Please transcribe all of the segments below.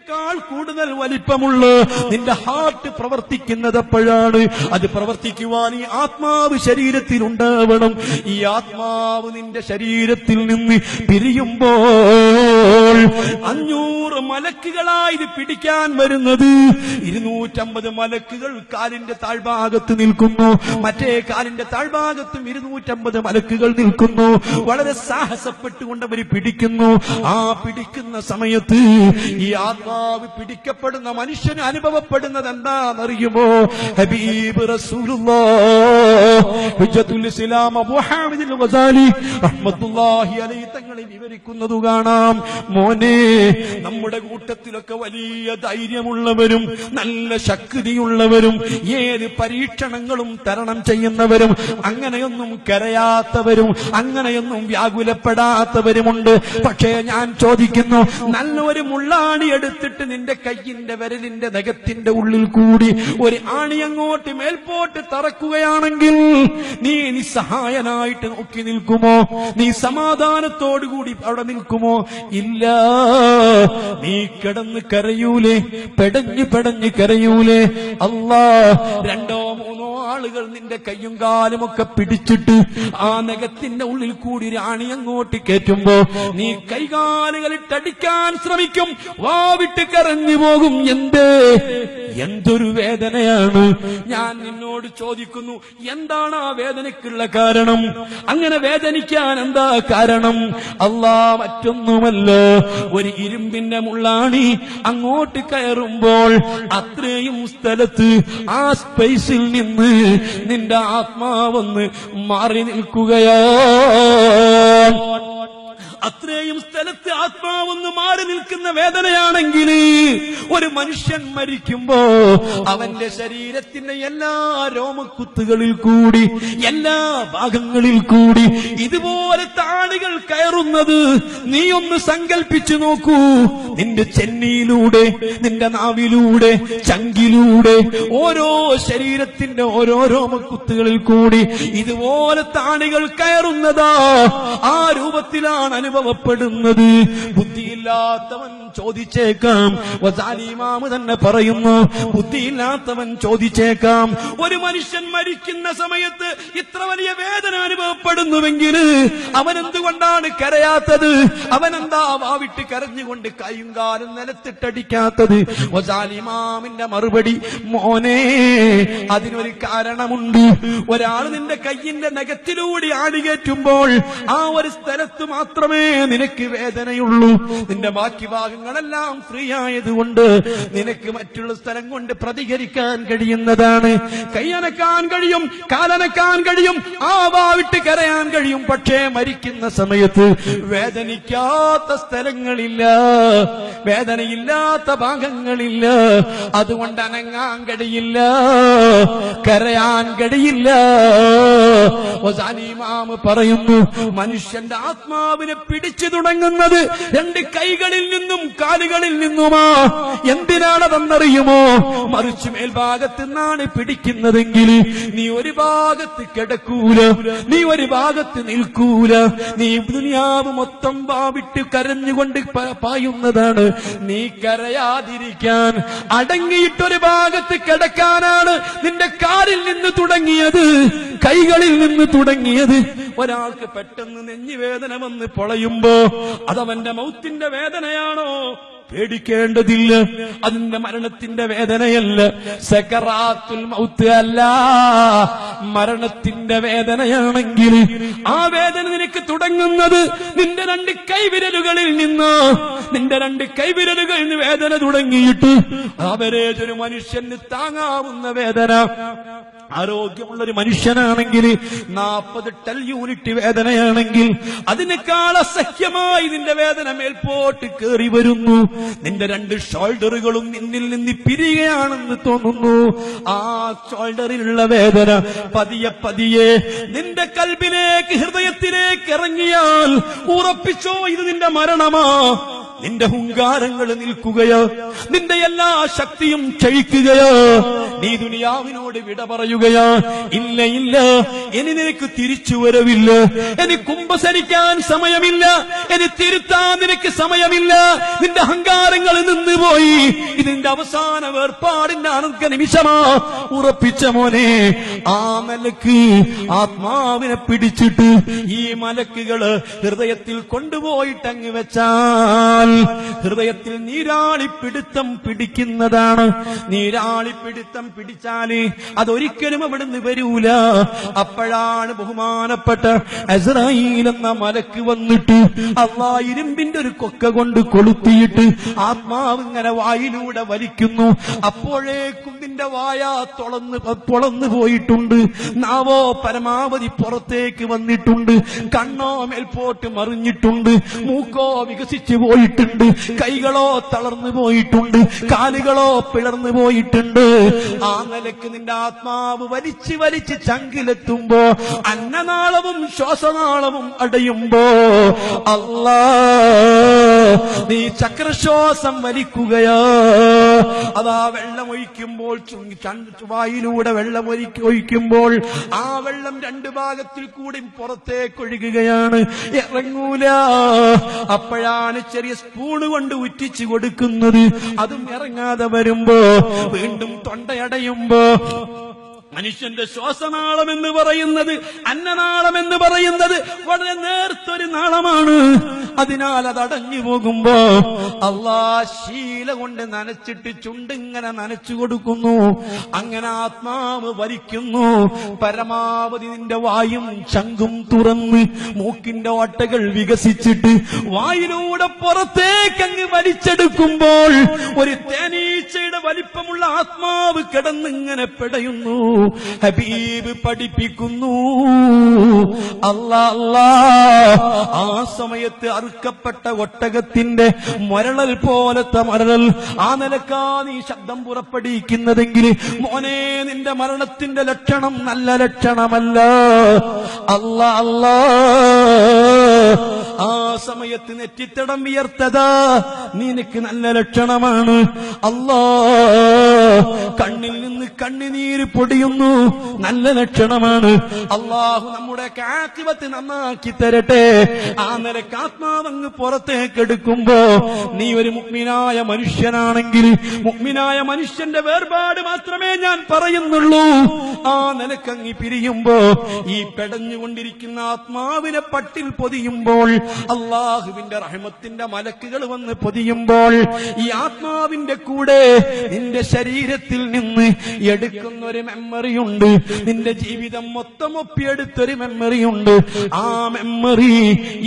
ഇതിനേക്കാൾ കൂടുതൽ വലിപ്പമുള്ള നിന്റെ ഹാർട്ട് പ്രവർത്തിക്കുന്നത് എപ്പോഴാണ്? അത് പ്രവർത്തിക്കുവാൻ ഈ ആത്മാവ് ശരീരത്തിലുണ്ടാവണം. ഈ ആത്മാവ് നിന്റെ ശരീരത്തിൽ നിന്ന് പിരിയുമ്പോൾ 500 മലക്കുകളായി ഇത് പിടിക്കാൻ വരുന്നത്. 250 മലക്കുകൾ കാലിന്റെ താഴ്ഭാഗത്ത് നിൽക്കുന്നു, മറ്റേ കാലിന്റെ താഴ്ഭാഗത്തും 250 മലക്കുകൾ നിൽക്കുന്നു. വളരെ സാഹസപ്പെട്ടുകൊണ്ട് അവർ പിടിക്കുന്നു. ആ പിടിക്കുന്ന സമയത്ത് ഈ ആത്മാവ് പിടിക്കപ്പെടുന്ന മനുഷ്യന് അനുഭവപ്പെടുന്നത് എന്താണെന്നറിയുമോ? ഹബീബ് റസൂലുള്ളാഹ് ഹുജ്ജത്തുൽ ഇസ്ലാം അബൂ ഹാമിദ് അൽ ഗസാലി റഹ്മത്തുള്ളാഹി അലൈഹി തങ്ങളെ വിവരിക്കുന്നത് കാണാം. മോനെ, നമ്മുടെ കൂട്ടത്തിലൊക്കെ വലിയ ധൈര്യമുള്ളവരും നല്ല ശക്തിയുള്ളവരും ഏത് പരീക്ഷണങ്ങളും തരണം ചെയ്യുന്നവരും അങ്ങനെയൊന്നും കരയാത്തവരും അങ്ങനെയൊന്നും വ്യാകുലപ്പെടാത്തവരുമുണ്ട്. പക്ഷേ ഞാൻ ചോദിക്കുന്നു, നല്ലൊരു മുള്ളാണി എടുത്തിട്ട് നിന്റെ കയ്യിന്റെ വിരലിന്റെ നഖത്തിന്റെ ഉള്ളിൽ കൂടി ഒരു ആണി അങ്ങോട്ട് മേൽപോട്ട് തറക്കുകയാണെങ്കിൽ നീ നിസ്സഹായനായിട്ട് നോക്കി നിൽക്കുമോ? നീ സമാധാനത്തോടുകൂടി അവിടെ നിൽക്കുമോ? ഇല്ല. നീ കിടന്ന് കരയൂലേ? പെടഞ്ഞ് കരയൂലേ? അല്ലാ, 2 3 ആളുകൾ നിന്റെ കയ്യും കാലുമൊക്കെ പിടിച്ചിട്ട് ആ നഖത്തിന്റെ ഉള്ളിൽ കൂടി ഒരു ആണി അങ്ങോട്ട് കയറ്റുമ്പോ നീ കൈകാലുകളിട്ടടിക്കാൻ ശ്രമിക്കും, വാവിട്ട് കരഞ്ഞു പോകും. എന്തൊരു വേദനയാണ്! ഞാൻ നിന്നോട് ചോദിക്കുന്നു, എന്താണ് ആ വേദനയ്ക്കുള്ള കാരണം? അങ്ങനെ വേദനിക്കാൻ എന്താ കാരണം? അല്ലാ, മറ്റൊന്നുമല്ല, ഒരു ഇരുമ്പിന്റെ മുള്ളാണി അങ്ങോട്ട് കയറുമ്പോൾ അത്രയും സ്ഥലത്ത് ആ സ്പേസിൽ നിന്ന് നിന്റെ ആത്മാവൊന്ന് മാറി നിൽക്കുകയാ. അത്രയും സ്ഥലത്ത് ആത്മാവൊന്ന് മാറി നിൽക്കുന്ന വേദനയാണെങ്കിൽ ഒരു മനുഷ്യൻ മരിക്കുമ്പോ അവന്റെ ശരീരത്തിന്റെ എല്ലാ രോമക്കുത്തുകളിൽ കൂടി എല്ലാ ഭാഗങ്ങളിൽ കൂടി ഇതുപോലെ താണികൾ കയറുന്നത് നീ ഒന്ന് സങ്കൽപ്പിച്ചു നോക്കൂ. നിന്റെ ചെന്നിയിലൂടെ, നിന്റെ നാവിലൂടെ, ചങ്കിലൂടെ, ഓരോ ശരീരത്തിന്റെ ഓരോ രോമക്കുത്തുകളിൽ കൂടി ഇതുപോലെ താണികൾ കയറുന്നതാ. ആ രൂപത്തിലാണ് അനുഭവപ്പെടുന്നത്. ബുദ്ധിയില്ലാത്തവൻ ചോദിച്ചേക്കാം, വസാലിമാമ് തന്നെ പറയുന്നു, ബുദ്ധിയില്ലാത്തവൻ ചോദിച്ചേക്കാം, ഒരു മനുഷ്യൻ മരിക്കുന്ന സമയത്ത് ഇത്ര വലിയ വേദന അനുഭവപ്പെടുന്നുവെങ്കിൽ അവൻ എന്തുകൊണ്ടാണ് കരയാത്തത്? അവനെന്താ വാവിട്ട് കരഞ്ഞുകൊണ്ട് കൈയും കാലും നിലത്തിട്ടടിക്കാത്തത്? വസാലിമാമിന്റെ മറുപടി, മോനെ, അതിനൊരു കാരണമുണ്ട്. ഒരാൾ നിന്റെ കയ്യിന്റെ നഖത്തിലൂടെ ആടികേറ്റുമ്പോൾ ആ ഒരു സ്ഥലത്ത് മാത്രമേ നിനക്ക് വേദനയുള്ളൂ. നിന്റെ ബാക്കി ഭാഗങ്ങളെല്ലാം ഫ്രീ ആയതുകൊണ്ട് നിനക്ക് മറ്റുള്ള സ്ഥലം കൊണ്ട് പ്രതികരിക്കാൻ കഴിയുന്നതാണ്. കൈയനക്കാൻ കഴിയും, കാലനക്കാൻ കഴിയും, ആ വാവിട്ട് കരയാൻ കഴിയും. പക്ഷേ മരിക്കുന്ന സമയത്ത് വേദനിക്കാത്ത സ്ഥലങ്ങളില്ല, വേദനയില്ലാത്ത ഭാഗങ്ങളില്ല. അതുകൊണ്ട് അനങ്ങാൻ കഴിയില്ല, കരയാൻ കഴിയില്ല. ഇമാം പറയുന്നു, മനുഷ്യന്റെ ആത്മാവിനെ പിടിച്ചു തുടങ്ങുന്നത് 2 കൈകളിൽ നിന്നും കാലുകളിൽ നിന്നുമാ. എന്തിനാണതെന്നറിയുമോ? മറിച്ച് മേൽഭാഗത്ത് നിന്നാണ് പിടിക്കുന്നതെങ്കിൽ നീ ഒരു ഭാഗത്ത് കിടക്കൂല, നീ ഒരു ഭാഗത്ത് നിൽക്കൂല. നീ ദുനിയാവ് മൊത്തം വാവിട്ട് കരഞ്ഞുകൊണ്ട് പായുന്നതാണ്. നീ കരയാതിരിക്കാൻ അടങ്ങിയിട്ടൊരു ഭാഗത്ത് കിടക്കാനാണ് നിന്റെ കാലിൽ നിന്ന് തുടങ്ങിയത്, കൈകളിൽ നിന്ന് തുടങ്ങിയത്. ഒരാൾക്ക് പെട്ടെന്ന് നെഞ്ഞുവേദന വന്ന് പൊളയുമ്പോ അതവന്റെ മൗത്തിന്റെ വേദനയാണോ? പേടിക്കേണ്ടതില്ല, അതിന്റെ മരണത്തിന്റെ വേദനയല്ല. സകറാത്തുൽ മൗത്ത് അല്ല, മരണത്തിന്റെ വേദനയാണെങ്കിൽ ആ വേദന നിനക്ക് തുടങ്ങുന്നത് നിന്റെ 2 കൈവിരലുകളിൽ നിന്ന്. നിന്റെ 2 കൈവിരലുകളിൽ നിന്ന് വേദന തുടങ്ങിയിട്ട് ആവറേജ് ഒരു മനുഷ്യന് താങ്ങാവുന്ന വേദന. ആരോഗ്യമുള്ളൊരു മനുഷ്യനാണെങ്കിൽ 40 ടൽ യൂണിറ്റ് വേദനയാണെങ്കിൽ അതിനേക്കാൾ അസഹ്യമായി നിന്റെ വേദന മേൽപോട്ട് കയറി വരുന്നു. നിന്റെ 2 ഷോൾഡറുകളും നിന്നിൽ നിന്ന് പിരിയുകയാണെന്ന് തോന്നുന്നു. ആ ഷോൾഡറിലുള്ള വേദന പതിയെ പതിയെ നിന്റെ കൽബിലേക്ക്, ഹൃദയത്തിലേക്ക് ഇറങ്ങിയാൽ ഉറപ്പിച്ചോ, ഇത് നിന്റെ മരണമാ. നിന്റെ ഹുങ്കാരങ്ങൾ നിൽക്കുകയോ, നിന്റെ എല്ലാ ശക്തിയും ക്ഷയിക്കുകയോ, നീ ദുനിയാവിനോട് വിട പറയുകയോ? ഇല്ല ഇല്ല, ഇനി നിനക്ക് തിരിച്ചു വരവില്ല, ഇനി കുമ്പസരിക്കാൻ സമയമില്ല, ഇനി തിരുത്താൻ നിനക്ക് സമയമില്ല. നിന്റെ അഹങ്കാരങ്ങൾ നിന്നുപോയി. ഇതിന്റെ അവസാന വേർപാടിന്റെ അനർഘ നിമിഷമാ. ഉറപ്പിച്ച മോനെ, ആ മലക്ക് ആത്മാവിനെ പിടിച്ചിട്ട് ഈ മലക്കുകള് ഹൃദയത്തിൽ കൊണ്ടുപോയിട്ടങ്ങ് വെച്ചാൽ ഹൃദയത്തിൽ നീരാളിപ്പിടുത്തം പിടിക്കുന്നതാണ്. നീരാളിപ്പിടുത്തം പിടിച്ചാല് അതൊരിക്കലും അവിടുന്ന് വരൂല. അപ്പോഴാണ് ബഹുമാനപ്പെട്ട അസ്രായീൽ എന്ന മലക്ക് വന്നിട്ട് അല്ലാഹ് ഇരുമ്പിന്റെ ഒരു കൊക്ക കൊണ്ട് കൊളുത്തിയിട്ട് ആത്മാവ് ഇങ്ങനെ വായിലൂടെ വലിക്കുന്നു. അപ്പോഴേക്കും നിന്റെ വായ പൊളന്നു പോയിട്ടുണ്ട്, നാവോ പരമാവധി പുറത്തേക്ക് വന്നിട്ടുണ്ട്, കണ്ണോ മേൽപോട്ട് മറിഞ്ഞിട്ടുണ്ട്, മൂക്കോ വികസിച്ചു പോയിട്ടുണ്ട്, കൈകളോ തളർന്നു പോയിട്ടുണ്ട്, കാലുകളോ പിളർന്നു പോയിട്ടുണ്ട്. ആ നിലക്ക് നിന്റെ ആത്മാവ് വലിച്ച് വലിച്ച് ചങ്കിലെത്തുമ്പോ, അന്നനാളവും ശ്വാസനാളവും അടയുമ്പോ, അല്ലാ നീ ചക്രശ്വാസം വലിക്കുകയോ? അതാ വെള്ളമൊഴിക്കുമ്പോൾ വായിലൂടെ വെള്ളം ഒഴിക്കുമ്പോൾ ആ വെള്ളം രണ്ട് ഭാഗത്തിൽ കൂടി പുറത്തേക്കൊഴുകുകയാണ്, ഇറങ്ങൂല. അപ്പോഴാണ് ചെറിയ സ്പൂണ് കൊണ്ട് ഉറ്റിച്ചു കൊടുക്കുന്നത്. അതും ഇറങ്ങാതെ വരുമ്പോ വീണ്ടും തൊണ്ടയടയുമ്പോ മനുഷ്യന്റെ ശ്വാസനാളം എന്ന് പറയുന്നത്, അന്നനാളം എന്ന് പറയുന്നത് വളരെ നേർത്തൊരു നാളമാണ്. അതിനാൽ അത് അടഞ്ഞു പോകുമ്പോ അല്ലാഹ് ശീല കൊണ്ട് നനച്ചിട്ട് ചുണ്ടിങ്ങനെ നനച്ചു കൊടുക്കുന്നു. അങ്ങനെ ആത്മാവ് വലിക്കുന്നു. പരമാവധി നിന്റെ വായും ചങ്കും തുറന്ന് മൂക്കിന്റെ ഓട്ടകൾ വികസിച്ചിട്ട് വായിലൂടെ പുറത്തേക്കങ്ങ് വലിച്ചെടുക്കുമ്പോൾ ഒരു തേനീച്ചയുടെ വലിപ്പമുള്ള ആത്മാവ് കിടന്നിങ്ങനെ പിടയുന്നു. ഹബീബ് പഠിപ്പിക്കുന്നു, അല്ലാ അല്ലാ ആ സമയത്ത് അറുക്കപ്പെട്ട ഒട്ടകത്തിന്റെ മരളൽ പോലത്തെ മരളൽ, ആ നിലക്കാ നീ ശബ്ദം പുറപ്പെടുവിക്കുന്നതെങ്കിൽ മോനെ, നിന്റെ മരണത്തിന്റെ ലക്ഷണം നല്ല ലക്ഷണമല്ല. അല്ലാ അല്ലാ ആ സമയത്ത് നെറ്റിത്തടം വിയർത്തതാ നിനക്ക് നല്ല ലക്ഷണമാണ്. അല്ലാ കണ്ണിൽ നിന്ന് കണ്ണുനീര് പൊടിയുന്നു, നല്ല ലക്ഷണമാണ്. അല്ലാഹു നമ്മുടെ ആഖിബത്ത് നന്നാക്കി തരട്ടെ. ആ നിലക്ക് ആത്മാവങ്ങ് പുറത്തേക്ക് എടുക്കുമ്പോ നീ ഒരു മുഅ്മിനായ മനുഷ്യനാണെങ്കിൽ, മുഅ്മിനായ മനുഷ്യന്റെ വേർപാട് മാത്രമേ ഞാൻ പറയുന്നുള്ളൂ. ആ നിലക്കങ്ങി പിരിയുമ്പോ ഈ പെടഞ്ഞുകൊണ്ടിരിക്കുന്ന ആത്മാവിനെ പട്ടിൽ പൊതിയുമ്പോൾ, അല്ലാഹുവിന്റെ റഹ്മത്തിന്റെ മലക്കുകൾ വന്ന് പൊതിയുമ്പോൾ, ഈ ആത്മാവിന്റെ കൂടെ നിന്റെ ശരീരത്തിൽ നിന്ന് എടുക്കുന്ന ഒരു മെമ്മറിയുണ്ട്. നിന്റെ ജീവിതം മൊത്തം ഒപ്പിയെടുത്തൊരു മെമ്മറിയുണ്ട്. ആ മെമ്മറി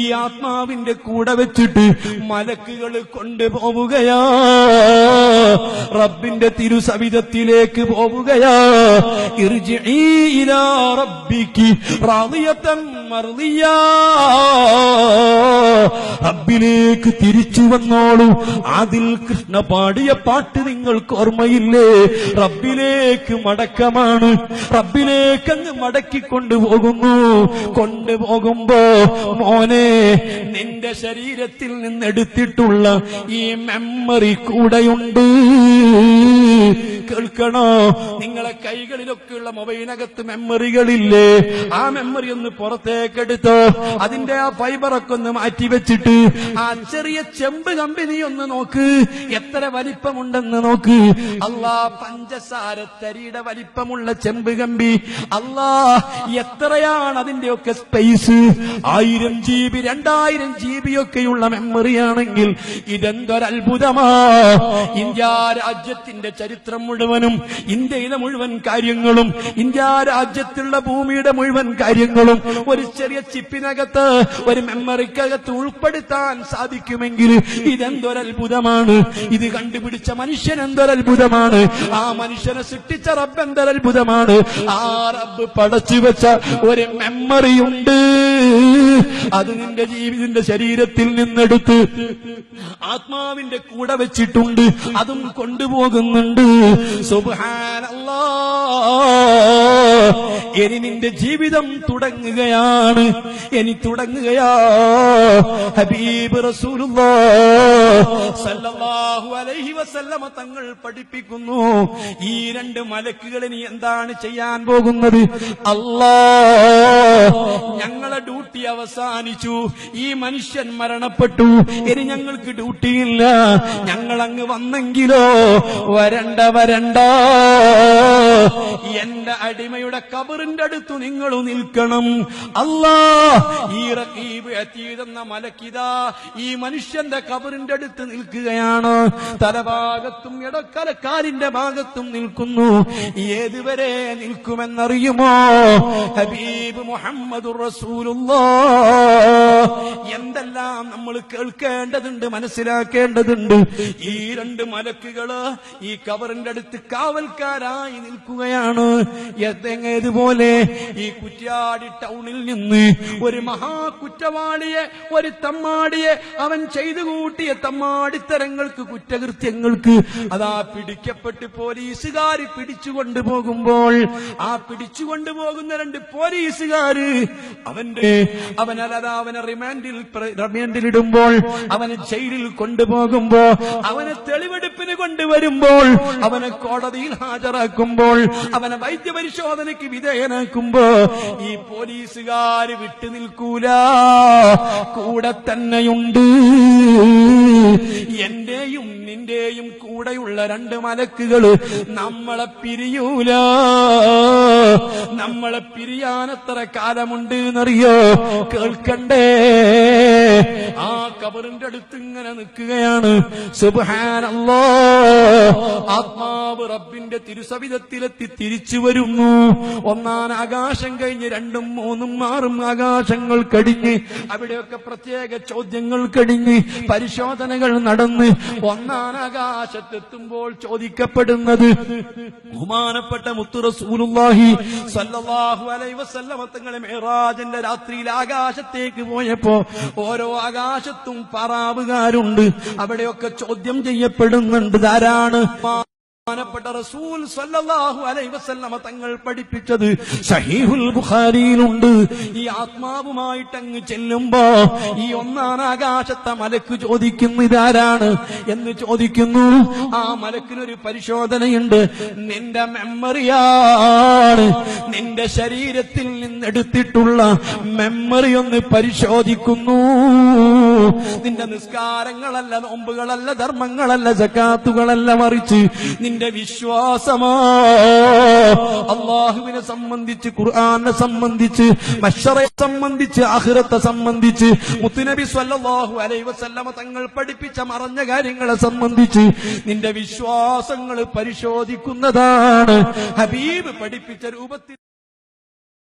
ഈ ആത്മാവിന്റെ കൂടെ വെച്ചിട്ട് മലക്കുകൾ കൊണ്ടുപോവുകയാ, റബ്ബിന്റെ തിരുസവിധത്തിലേക്ക് പോവുകയാ. ഇർജിഇ ഇലാ റബ്ബികി റാദിയതൻ മർദിയാ, റബ്ബിലേക്ക് തിരിച്ചു വന്നോളൂ. അതിൽ കൃഷ്ണ പാടിയ പാട്ട് നിങ്ങൾക്ക് ഓർമ്മയില്ലേ? റബ്ബിലേക്ക് മടക്കമാണ്. റബ്ബിലേക്ക് അങ്ങ് മടക്കിക്കൊണ്ടുപോകുന്നു. കൊണ്ടുപോകുമ്പോ മോനെ, നിന്റെ ശരീരത്തിൽ നിന്നെടുത്തിട്ടുള്ള ഈ മെമ്മറി കൂടെയുണ്ട്. കേൾക്കണോ? നിങ്ങളെ കൈകളിലൊക്കെയുള്ള മൊബൈലിനകത്ത് മെമ്മറികളില്ലേ? ആ മെമ്മറി ഒന്ന് പുറത്തേക്കെടുത്തോ. അതിന്റെ ആ ഫൈബറൊക്കെ ഒന്ന് മാറ്റിവെച്ചിട്ട് ആ ചെറിയ ചെമ്പ് കമ്പി നീ ഒന്ന് നോക്ക്, എത്ര വലിപ്പമുണ്ടെന്ന് നോക്ക്. അല്ലാ, പഞ്ചസാര തരിയുടെ വലിപ്പമുള്ള ചെമ്പ് കമ്പി. അല്ലാ, എത്രയാണ് അതിന്റെയൊക്കെ സ്പേസ്? 1000 GB 2000 GB ഒക്കെയുള്ള മെമ്മറിയാണെങ്കിൽ ഇതെന്തൊരത്ഭുതമാ. ഇന്ത്യ രാജ്യത്തിന്റെ ചരിത്രം മുഴുവനും, ഇന്ത്യയിലെ മുഴുവൻ കാര്യങ്ങളും, ഇന്ത്യ രാജ്യത്തുള്ള ഭൂമിയുടെ മുഴുവൻ കാര്യങ്ങളും ഒരു ചെറിയ ചിപ്പിനകത്ത്, ഒരു മെമ്മറിക്കകത്ത് ഉൾപ്പെടുത്താൻ സാധിക്കുമെങ്കിൽ ഇതെന്തൊരത്ഭുതമാണ്. ഇത് കണ്ടുപിടിച്ച മനുഷ്യൻ എന്തൊരത്ഭുതമാണ്. ആ മനുഷ്യനെ സൃഷ്ടിച്ച റബ്ബ് എന്തൊരത്ഭുതമാണ്. ആ റബ്ബ് പടച്ചു വെച്ച ഒരു മെമ്മറിയുണ്ട്. അത് നിന്റെ ജീവിതത്തിന്റെ ശരീരത്തിൽ നിന്നെടുത്ത് ആത്മാവിന്റെ കൂടെ വെച്ചിട്ടുണ്ട്. അതും കൊണ്ടുപോകുന്നുണ്ട്. സുബ്ഹാനല്ലാഹ്. ഇനി നിന്റെ ജീവിതം തുടങ്ങുകയാണ്, ഇനി തുടങ്ങുകയാ. ഹബീബ് റസൂലുള്ളാഹ് സല്ലല്ലാഹു അലൈഹി വസല്ലമ തങ്ങൾ പഠിപ്പിക്കുന്നു, ഈ രണ്ട് മലക്കുകൾ ഇനി എന്താണ് ചെയ്യാൻ പോകുന്നത്? അല്ലാഹ്, ഞങ്ങളെ ഡ്യൂട്ടി അവസാനിച്ചു, ഈ മനുഷ്യൻ മരണപ്പെട്ടു, ഇനി ഞങ്ങൾക്ക് ഡ്യൂട്ടിയില്ല, ഞങ്ങളങ്ങ് വന്നെങ്കിലോ വരണ്ട വരണ്ട, എന്റെ അടിമയുടെ ഖബറിന്റെ അടുത്ത് നിങ്ങൾ നിൽക്കണം. അല്ലാഹ്, ഈ റഖീബ് അതീദ് എന്ന മലക്കിതാ ഈ മനുഷ്യന്റെ ഖബറിന്റെ അടുത്ത് നിൽക്കുകയാണ്. തലഭാഗത്തും ഇടക്കലക്കാലിന്റെ ഭാഗത്തും നിൽക്കുന്നു. ഏതുവരെ നിൽക്കുമെന്നറിയുമോ? ഹബീബ് മുഹമ്മദുർ റസൂലുള്ളാഹ്. എന്തെല്ലാം നമ്മൾ കേൾക്കേണ്ടതുണ്ട്, മനസ്സിലാക്കേണ്ടതുണ്ട്. ഈ രണ്ട് മലക്കുകള് ഈ ഖബറിന്റെ അടുത്ത് കാവൽക്കാരായി നിൽക്കുകയാണ്. ഏതുപോലെ ഈ കുറ്റ്യാടി ടൗണിൽ നിന്ന് ഒരു മഹാകുറ്റവാളിയെ, ഒരു തമ്മാടിയെ, അവൻ ചെയ്തു കൂട്ടിയ തമ്മാടിത്തരങ്ങൾക്ക്, കുറ്റകൃത്യങ്ങൾക്ക് അതാ പിടിക്കപ്പെട്ട് പോലീസുകാർ പിടിച്ചുകൊണ്ടുപോകുമ്പോൾ, ആ പിടിച്ചുകൊണ്ടുപോകുന്ന രണ്ട് പോലീസുകാര് അവനെ റിമാൻഡിലിടുമ്പോൾ, അവനെ ജയിലിൽ കൊണ്ടുപോകുമ്പോ, അവനെ തെളിവെടുപ്പിന് കൊണ്ടുവരുമ്പോൾ, അവനെ കോടതിയിൽ ഹാജരാക്കുമ്പോൾ, അവനെ വൈദ്യപരിശോധനയ്ക്ക് വിധേയനാക്കുമ്പോ ഈ പോലീസുകാര് വിട്ടുനിൽക്കൂല, കൂടെ തന്നെയുണ്ട്. എന്റെയും നിന്റെയും കൂടെയുള്ള രണ്ട് മലക്കുകള് നമ്മളെ പിരിയൂല. നമ്മളെ പിരിയാനെത്ര കാലമുണ്ട് എന്നറിയോ? കേൾക്കണ്ടേ? ആ ഖബറിന്റെ അടുത്ത് ഇങ്ങനെ നിൽക്കുകയാണ്. സുബ്ഹാനല്ലാഹ്, ആത്മാവ് റബ്ബിന്റെ തിരുസവിധത്തിലെത്തി തിരിച്ചു വരുന്നു. ഒന്നാം ആകാശം കഴിഞ്ഞ് രണ്ടും മൂന്നും ആറും ആകാശങ്ങൾ കഴിഞ്ഞ്, അവിടെയൊക്കെ പ്രത്യേക ചോദ്യങ്ങൾ കഴിഞ്ഞ്, പരിശോധനകൾ നടന്ന് ഒന്നാം ആകാശത്തെത്തുമ്പോൾ ചോദിക്കപ്പെടുന്നത്, ബഹുമാനപ്പെട്ട മുത്തു റസൂലുള്ളാഹി സ്വല്ലല്ലാഹു അലൈഹി വസല്ലമ തങ്ങളെ മിഅ്റാജിന്റെ രാത്രിയിൽ ആകാശത്തേക്ക് പോയപ്പോ ഓരോ ആകാശത്തും പറാവുകാരുണ്ട്. അവിടെയൊക്കെ ചോദ്യം ചെയ്യപ്പെടുന്നുണ്ട്. ധാരാണ് ബഹുമാനപ്പെട്ട റസൂൽ സ്വല്ലല്ലാഹു അലൈഹി വസല്ലമ തങ്ങൾ പഠിപ്പിച്ചത് സഹീഹുൽ ബുഖാരിയിലുണ്ട്. ഈ ആത്മാവുമായിട്ട് അങ്ങ് ചെല്ലുമ്പോ ഈ ഒന്നാം ആകാശത്തെ മലക്ക് ചോദിക്കുന്നു, ഇതാരാണ് എന്ന് ചോദിക്കുന്നു. ആ മലക്കിനൊരു പരിശോധനയുണ്ട്. നിന്റെ മെമ്മറിയാണ്, നിന്റെ ശരീരത്തിൽ നിന്നെടുത്തിട്ടുള്ള മെമ്മറി ഒന്ന് പരിശോധിക്കുന്നു. നിന്റെ നിസ്കാരങ്ങളല്ല, നോമ്പുകളല്ല, ധർമ്മങ്ങളല്ല, സകാത്തുകളല്ല, മറിച്ച് നിന്റെ വിശ്വാസമാ. അല്ലാഹുവിനെ സംബന്ധിച്ച്, ഖുർആനെ സംബന്ധിച്ച്, മഹ്ശറയെ സംബന്ധിച്ച്, ആഖിറത്തെ സംബന്ധിച്ച്, മുത്തുനബി സ്വല്ലല്ലാഹു അലൈഹി വസല്ലമ തങ്ങൾ പഠിപ്പിച്ച മറഞ്ഞ കാര്യങ്ങളെ സംബന്ധിച്ച് നിന്റെ വിശ്വാസങ്ങൾ പരിശോധിക്കുന്നതാണ് ഹബീബ് പഠിപ്പിച്ച രൂപത്തിൽ.